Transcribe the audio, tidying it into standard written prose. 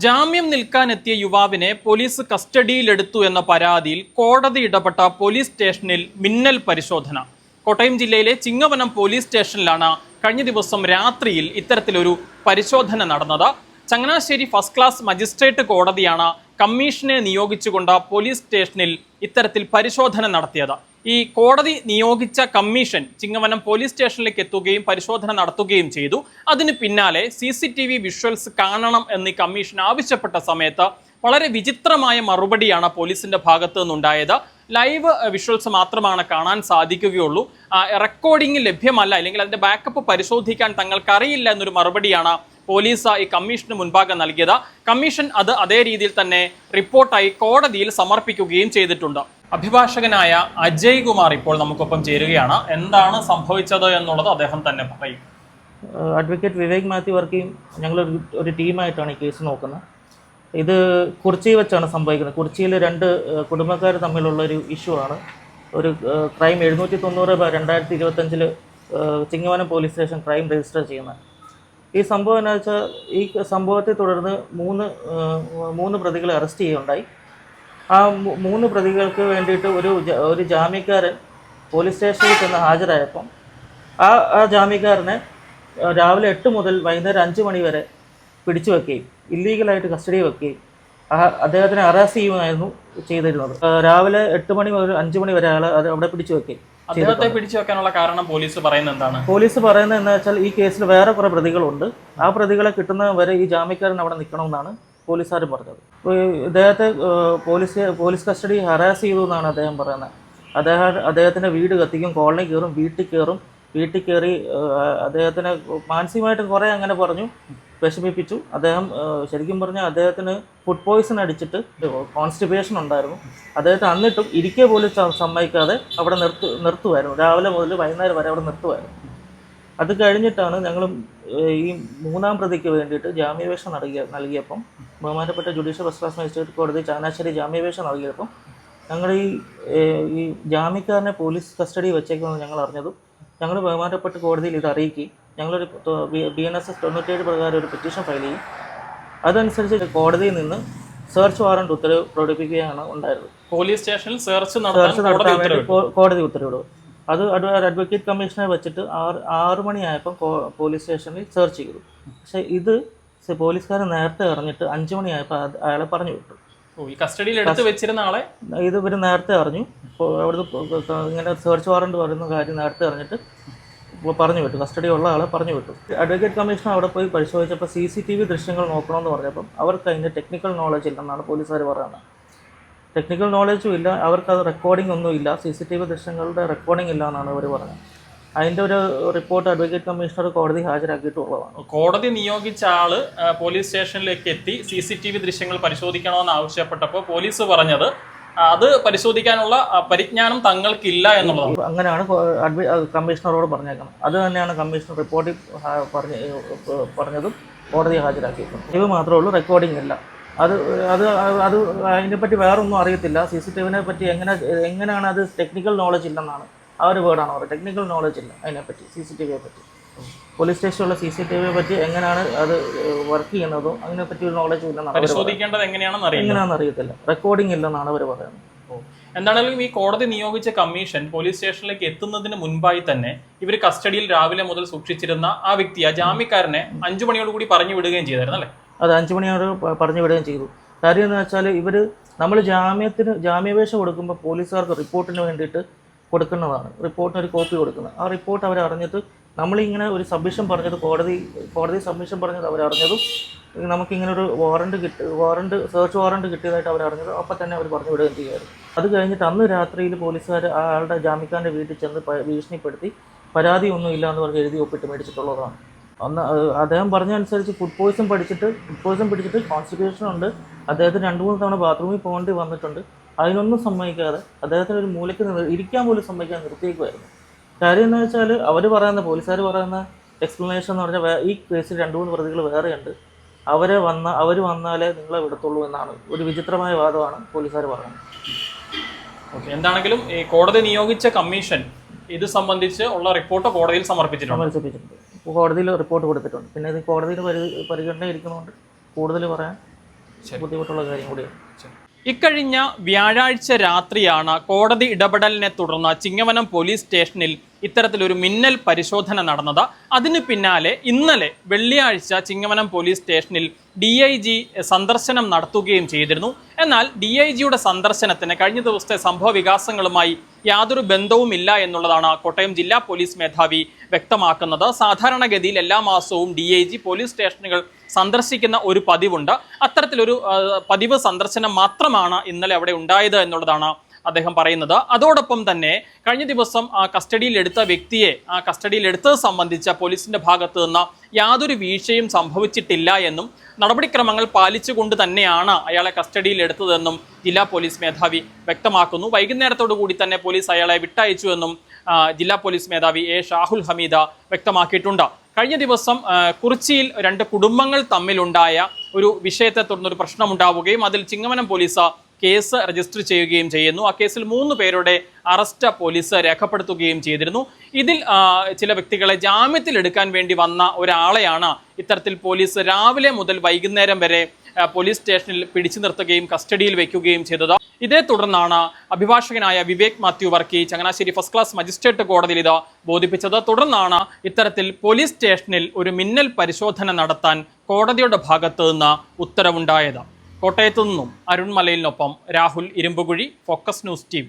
ജാമ്യം നിൽക്കാനെത്തിയ യുവാവിനെ പോലീസ് കസ്റ്റഡിയിലെടുത്തു എന്ന പരാതിയിൽ കോടതി ഇടപെട്ട പോലീസ് സ്റ്റേഷനിൽ മിന്നൽ പരിശോധന. കോട്ടയം ജില്ലയിലെ ചിങ്ങവനം പോലീസ് സ്റ്റേഷനിലാണ് കഴിഞ്ഞ ദിവസം രാത്രിയിൽ ഇത്തരത്തിലൊരു പരിശോധന നടന്നത്. ചങ്ങനാശ്ശേരി ഫസ്റ്റ് ക്ലാസ് മജിസ്ട്രേറ്റ് കോടതിയാണ് കമ്മീഷനെ നിയോഗിച്ചുകൊണ്ട് പോലീസ് സ്റ്റേഷനിൽ ഇത്തരത്തിൽ പരിശോധന നടത്തിയത്. ഈ കോടതി നിയോഗിച്ച കമ്മീഷൻ ചിങ്ങവനം പോലീസ് സ്റ്റേഷനിലേക്ക് എത്തുകയും പരിശോധന നടത്തുകയും ചെയ്തു. അതിന് പിന്നാലെ CCTV വിഷ്വൽസ് കാണണം എന്ന് കമ്മീഷൻ ആവശ്യപ്പെട്ട സമയത്ത് വളരെ വിചിത്രമായ മറുപടിയാണ് പോലീസിന്റെ ഭാഗത്തു നിന്നുണ്ടായത്. ലൈവ് വിഷ്വൽസ് മാത്രമാണ് കാണാൻ സാധിക്കുകയുള്ളൂ, റെക്കോർഡിംഗ് ലഭ്യമല്ല, അല്ലെങ്കിൽ അതിന്റെ ബാക്കപ്പ് പരിശോധിക്കാൻ തങ്ങൾക്കറിയില്ല എന്നൊരു മറുപടിയാണ് പോലീസ് ഈ കമ്മീഷന് മുൻപാകെ നൽകിയത്. കമ്മീഷൻ അത് അതേ രീതിയിൽ തന്നെ റിപ്പോർട്ടായി കോടതിയിൽ സമർപ്പിക്കുകയും ചെയ്തിട്ടുണ്ട്. അഭിഭാഷകനായ അജയ് കുമാർ ഇപ്പോൾ നമുക്കൊപ്പം ചേരുകയാണ്. എന്താണ് സംഭവിച്ചത് എന്നുള്ളത് അദ്ദേഹം തന്നെ പറയും. അഡ്വക്കേറ്റ് വിവേക് മാത്യു വർക്കിയും ഞങ്ങൾ ഒരു ടീമായിട്ടാണ് ഈ കേസ് നോക്കുന്നത്. ഇത് കുറിച്ചി വെച്ചാണ് സംഭവിക്കുന്നത്. കുറിച്ചിയിൽ രണ്ട് കുടുംബക്കാർ തമ്മിലുള്ള ഒരു ഇഷ്യൂ ആണ്. ഒരു crime 790/2025 Chingavanam police station crime register ചെയ്യുന്നത്. ഈ സംഭവം എന്താ വെച്ചാൽ, ഈ സംഭവത്തെ തുടർന്ന് മൂന്ന് പ്രതികളെ അറസ്റ്റ് ചെയ്യുകയുണ്ടായി. ആ മൂന്ന് പ്രതികൾക്ക് വേണ്ടിയിട്ട് ഒരു ജാമ്യക്കാരൻ പോലീസ് സ്റ്റേഷനിൽ ചെന്ന് ഹാജരായപ്പം ആ ജാമ്യക്കാരനെ രാവിലെ 8 മുതൽ വൈകുന്നേരം 5 മണി വരെ പിടിച്ചു വെക്കുകയും ഇല്ലീഗലായിട്ട് കസ്റ്റഡി വെക്കുകയും അദ്ദേഹത്തിനെ അറസ്റ്റ് ചെയ്യുകയായിരുന്നു ചെയ്തിരുന്നത്. രാവിലെ 8 മണി മുതൽ 5 മണി വരെ അത് അവിടെ പിടിച്ചു വെക്കുകയും. അദ്ദേഹത്തെ പിടിച്ചു വെക്കാനുള്ള കാരണം പോലീസ് പറയുന്നത് എന്താണ്? പോലീസ് പറയുന്നത് എന്താ വെച്ചാൽ, ഈ കേസിൽ വേറെ കുറേ പ്രതികളുണ്ട്, ആ പ്രതികളെ കിട്ടുന്നത് വരെ ഈ ജാമ്യക്കാരൻ അവിടെ നിൽക്കണമെന്നാണ് പോലീസുകാർ പറഞ്ഞത്. ഇദ്ദേഹത്തെ പോലീസ് കസ്റ്റഡി ഹറാസ് ചെയ്തു എന്നാണ് അദ്ദേഹം പറയുന്നത്. അദ്ദേഹത്തിൻ്റെ വീട് കത്തിക്കും, കോളനി കയറും, വീട്ടിൽ കയറി അദ്ദേഹത്തിനെ മാനസികമായിട്ട് കുറേ അങ്ങനെ പറഞ്ഞു, വിഷമിപ്പിച്ചു. അദ്ദേഹം ശരിക്കും പറഞ്ഞാൽ അദ്ദേഹത്തിന് ഫുഡ് പോയ്സൺ അടിച്ചിട്ട് കോൺസ്റ്റിപ്പേഷൻ ഉണ്ടായിരുന്നു. അദ്ദേഹത്തെ എന്നിട്ടും ഇരിക്കെ പോലും സമ്മതിക്കാതെ അവിടെ നിർത്തുമായിരുന്നു. രാവിലെ മുതൽ വൈകുന്നേരം വരെ അവിടെ നിർത്തുമായിരുന്നു. അത് കഴിഞ്ഞിട്ടാണ് ഞങ്ങൾ ഈ മൂന്നാം പ്രതിക്ക് വേണ്ടിയിട്ട് ജാമ്യാപേക്ഷ നൽകിയപ്പം ബഹുമാനപ്പെട്ട ജുഡീഷ്യൽ ഫസ്റ്റ് ക്ലാസ് മജിസ്ട്രേറ്റ് കോടതി ചങ്ങനാശ്ശേരി ജാമ്യാപേക്ഷ നൽകിയപ്പം ഞങ്ങൾ ഈ ജാമ്യക്കാരനെ പോലീസ് കസ്റ്റഡി വെച്ചേക്കുമെന്ന് ഞങ്ങൾ അറിഞ്ഞതും ഞങ്ങൾ ബഹുമാനപ്പെട്ട കോടതിയിൽ ഇത് അറിയിക്കുകയും ഞങ്ങളൊരു BNSS 97 പ്രകാരം ഒരു പെറ്റീഷൻ ഫയൽ ചെയ്യും. അതനുസരിച്ച് കോടതിയിൽ നിന്ന് സെർച്ച് വാറണ്ട് ഉത്തരവ് പ്രകടിപ്പിക്കുകയാണ് ഉണ്ടായത്. പോലീസ് സ്റ്റേഷനിൽ സെർച്ച് നടത്താൻ വേണ്ടി കോടതി ഉത്തരവിടും. അത് അഡ്വക്കേറ്റ് കമ്മീഷനെ വെച്ചിട്ട് 6 മണിയായപ്പം പോലീസ് സ്റ്റേഷനിൽ സെർച്ച് ചെയ്തു. പക്ഷേ ഇത് പോലീസുകാരൻ നേരത്തെ അറിഞ്ഞിട്ട് 5 മണിയായപ്പോൾ അയാളെ പറഞ്ഞു വിട്ടു. ഈ കസ്റ്റഡിയിൽ എടുത്ത് വെച്ചിരുന്ന ആളെ ഇത് ഇവർ നേരത്തെ അറിഞ്ഞു. അവിടുന്ന് ഇങ്ങനെ സെർച്ച് വാറണ്ട് പറയുന്ന കാര്യം നേരത്തെ അറിഞ്ഞിട്ട് പറഞ്ഞു വിട്ടു. കസ്റ്റഡി ഉള്ള ആളെ പറഞ്ഞു വിട്ടു. അഡ്വക്കേറ്റ് കമ്മീഷൻ അവിടെ പോയി പരിശോധിച്ചപ്പോൾ CCTV ദൃശ്യങ്ങൾ നോക്കണമെന്ന് പറഞ്ഞപ്പം അവർക്ക് അതിൻ്റെ ടെക്നിക്കൽ നോളജ് ഇല്ലെന്നാണ് പോലീസുകാർ പറയുന്നത്. ടെക്നിക്കൽ നോളജും ഇല്ല, അവർക്കത് റെക്കോർഡിംഗ് ഒന്നും ഇല്ല, CCTV ദൃശ്യങ്ങളുടെ റെക്കോർഡിംഗ് ഇല്ല എന്നാണ് അവർ പറഞ്ഞത്. അതിൻ്റെ ഒരു റിപ്പോർട്ട് അഡ്വക്കേറ്റ് കമ്മീഷണർ കോടതി ഹാജരാക്കിയിട്ടുള്ളതാണ്. കോടതി നിയോഗിച്ച ആള് പോലീസ് സ്റ്റേഷനിലേക്ക് എത്തി CCTV ദൃശ്യങ്ങൾ പരിശോധിക്കണമെന്ന് ആവശ്യപ്പെട്ടപ്പോൾ പോലീസ് പറഞ്ഞത് അത് പരിശോധിക്കാനുള്ള പരിജ്ഞാനം തങ്ങൾക്കില്ല എന്നുള്ളതാണ്. അങ്ങനെയാണ് കമ്മീഷണറോട് പറഞ്ഞേക്കുന്നത്. അത് തന്നെയാണ് കമ്മീഷണർ റിപ്പോർട്ടിൽ പറഞ്ഞതും കോടതി ഹാജരാക്കിയിരിക്കുന്നത്. ഇത് മാത്രമേ ഉള്ളൂ, റെക്കോർഡിംഗ് ഇല്ല. അത് അതിനെപ്പറ്റി വേറൊന്നും അറിയത്തില്ല. CCTVനെ പറ്റി എങ്ങനെയാണ് അത് ടെക്നിക്കൽ നോളജ് ഇല്ലെന്നാണ് ആ ഒരു വേർഡാണ് പറയുന്നത്. ടെക്നിക്കൽ നോളജ് ഇല്ല അതിനെപ്പറ്റി, CCTVയെ പറ്റി, പോലീസ് സ്റ്റേഷനിലുള്ള CCTVയെ പറ്റി എങ്ങനെയാണ് അത് വർക്ക് ചെയ്യുന്നതോ അതിനെപ്പറ്റി ഒരു നോളജും ഇല്ലെന്നാണ്. പരിശോധിക്കേണ്ടത് എങ്ങനെയാണെന്ന് അറിയത്തില്ല, റെക്കോർഡിംഗ് ഇല്ലെന്നാണ് അവർ പറയുന്നത്. എന്താണെങ്കിലും ഈ കോടതി നിയോഗിച്ച കമ്മീഷൻ പോലീസ് സ്റ്റേഷനിലേക്ക് എത്തുന്നതിന് മുൻപായി തന്നെ ഇവർ കസ്റ്റഡിയിൽ രാവിലെ മുതൽ സൂക്ഷിച്ചിരുന്ന ആ വ്യക്തി, ആ ജാമ്യക്കാരനെ 5 മണിയോടുകൂടി പറഞ്ഞു വിടുകയും ചെയ്തായിരുന്നു അല്ലേ? അത് 5 മണിയോട് പറഞ്ഞു വിടുകയും ചെയ്തു. കാര്യം എന്ന് വെച്ചാൽ, നമ്മൾ ജാമ്യാപേക്ഷ കൊടുക്കുമ്പോൾ പോലീസുകാർക്ക് റിപ്പോർട്ടിന് വേണ്ടിയിട്ട് കൊടുക്കുന്നതാണ്. റിപ്പോർട്ടിന് ഒരു കോപ്പി കൊടുക്കുന്നത്. ആ റിപ്പോർട്ട് അവർ അറിഞ്ഞിട്ട് നമ്മളിങ്ങനെ ഒരു സബ്മിഷൻ പറഞ്ഞത് കോടതി സബ്മിഷൻ പറഞ്ഞത് അവരറിഞ്ഞതും നമുക്കിങ്ങനെ ഒരു സെർച്ച് വാറണ്ട് കിട്ടിയതായിട്ട് അവരറിഞ്ഞത് അപ്പം തന്നെ അവർ പറഞ്ഞു വിടുകയും ചെയ്യുമായിരുന്നു. അത് കഴിഞ്ഞിട്ട് അന്ന് രാത്രിയിൽ പോലീസുകാർ ആളുടെ ജാമ്യക്കാരൻ്റെ വീട്ടിൽ ചെന്ന് ഭീഷണിപ്പെടുത്തി പരാതി ഒന്നും ഇല്ല എന്ന് പറഞ്ഞ് എഴുതി ഒപ്പിട്ട് മേടിച്ചിട്ടുള്ളതാണ്. അന്ന് അദ്ദേഹം പറഞ്ഞതനുസരിച്ച് ഫുഡ് പോയ്സൺ പിടിച്ചിട്ട് കോൺസ്റ്റിപ്പേഷൻ ഉണ്ട്, അദ്ദേഹത്തിന് 2-3 തവണ ബാത്റൂമിൽ പോകേണ്ടി വന്നിട്ടുണ്ട്. അതിനൊന്നും സമ്മതിക്കാതെ അദ്ദേഹത്തിന് ഒരു മൂലയ്ക്ക് ഇരിക്കാൻ പോലും സമ്മതിക്കാൻ നിർത്തിയേക്കുമായിരുന്നു. കാര്യം എന്ന് വെച്ചാൽ, പോലീസുകാർ പറയുന്ന എക്സ്പ്ലനേഷൻ എന്ന് പറഞ്ഞാൽ, ഈ കേസിൽ 2-3 പ്രതികൾ വേറെയുണ്ട്, അവർ വന്നാലേ നിങ്ങളെ വിടത്തുള്ളൂ എന്നാണ്. ഒരു വിചിത്രമായ വാദമാണ് പോലീസുകാർ പറയുന്നത്. ഓക്കെ, എന്താണെങ്കിലും ഈ കോടതി നിയോഗിച്ച കമ്മീഷൻ ഇത് സംബന്ധിച്ച് ഉള്ള റിപ്പോർട്ട് കോടതിയിൽ സമർപ്പിച്ചിട്ടുണ്ട്. കോടതിയിൽ റിപ്പോർട്ട് കൊടുത്തിട്ടുണ്ട്. പിന്നെ ഇത് കോടതിയിൽ പരിഗണന ഇരിക്കുന്നതുകൊണ്ട് കൂടുതൽ പറയാൻ ബുദ്ധിമുട്ടുള്ള കാര്യം കൂടിയാണ്. ഇക്കഴിഞ്ഞ വ്യാഴാഴ്ച രാത്രിയാണ് കോടതി ഇടപെടലിനെ തുടർന്ന് ചിങ്ങവനം പോലീസ് സ്റ്റേഷനിൽ ഇത്തരത്തിലൊരു മിന്നൽ പരിശോധന നടന്നത്. അതിനു പിന്നാലെ ഇന്നലെ വെള്ളിയാഴ്ച ചിങ്ങവനം പോലീസ് സ്റ്റേഷനിൽ DIG സന്ദർശനം നടത്തുകയും ചെയ്തിരുന്നു. എന്നാൽ DIGയുടെ സന്ദർശനത്തിന് കഴിഞ്ഞ ദിവസത്തെ സംഭവ വികാസങ്ങളുമായി യാതൊരു ബന്ധവുമില്ല എന്നുള്ളതാണ് കോട്ടയം ജില്ലാ പോലീസ് മേധാവി വ്യക്തമാക്കുന്നത്. സാധാരണഗതിയിൽ എല്ലാ മാസവും DIG പോലീസ് സ്റ്റേഷനുകൾ സന്ദർശിക്കുന്ന ഒരു പതിവുണ്ട്. അത്തരത്തിലൊരു പതിവ് സന്ദർശനം മാത്രമാണ് ഇന്നലെ അവിടെ ഉണ്ടായത് എന്നുള്ളതാണ് അദ്ദേഹം പറയുന്നത്. അതോടൊപ്പം തന്നെ കഴിഞ്ഞ ദിവസം കസ്റ്റഡിയിലെടുത്ത വ്യക്തിയെ കസ്റ്റഡിയിലെടുത്തത് സംബന്ധിച്ച പോലീസിന്റെ ഭാഗത്തു നിന്ന് യാതൊരു വീഴ്ചയും സംഭവിച്ചിട്ടില്ല എന്നും നടപടിക്രമങ്ങൾ പാലിച്ചുകൊണ്ട് തന്നെയാണ് അയാളെ കസ്റ്റഡിയിലെടുത്തതെന്നും ജില്ലാ പോലീസ് മേധാവി വ്യക്തമാക്കുന്നു. വൈകുന്നേരത്തോടു കൂടി തന്നെ പോലീസ് അയാളെ വിട്ടയച്ചു എന്നും ജില്ലാ പോലീസ് മേധാവി A. ഷാഹുൽ ഹമീദ വ്യക്തമാക്കിയിട്ടുണ്ട്. കഴിഞ്ഞ ദിവസം കുറിച്ചിയിൽ 2 കുടുംബങ്ങൾ തമ്മിലുണ്ടായ ഒരു വിഷയത്തെ തുടർന്നൊരു പ്രശ്നമുണ്ടാവുകയും അതിൽ ചിങ്ങവനം പോലീസ് കേസ് രജിസ്റ്റർ ചെയ്യുകയും ചെയ്യുന്നു. ആ കേസിൽ 3 പേരുടെ അറസ്റ്റ് പോലീസ് രേഖപ്പെടുത്തുകയും ചെയ്തിരുന്നു. ഇതിൽ ചില വ്യക്തികളെ ജാമ്യത്തിൽ എടുക്കാൻ വേണ്ടി വന്ന ഒരാളെയാണ് ഇത്തരത്തിൽ പോലീസ് രാവിലെ മുതൽ വൈകുന്നേരം വരെ പോലീസ് സ്റ്റേഷനിൽ പിടിച്ചു നിർത്തുകയും കസ്റ്റഡിയിൽ വയ്ക്കുകയും ചെയ്തത്. ഇതേ തുടർന്നാണ് അഭിഭാഷകനായ Vivek Mathew Varkey Changanassery first class magistrate കോടതിയിൽ ഇത് ബോധിപ്പിച്ചത്. തുടർന്നാണ് ഇത്തരത്തിൽ പോലീസ് സ്റ്റേഷനിൽ ഒരു മിന്നൽ പരിശോധന നടത്താൻ കോടതിയുടെ ഭാഗത്തു നിന്ന് ഉത്തരവുണ്ടായത്. കോട്ടയത്തു നിന്നും അരുൺ മലയിലിനൊപ്പം Rahul Irumbukuzhi, focus news TV.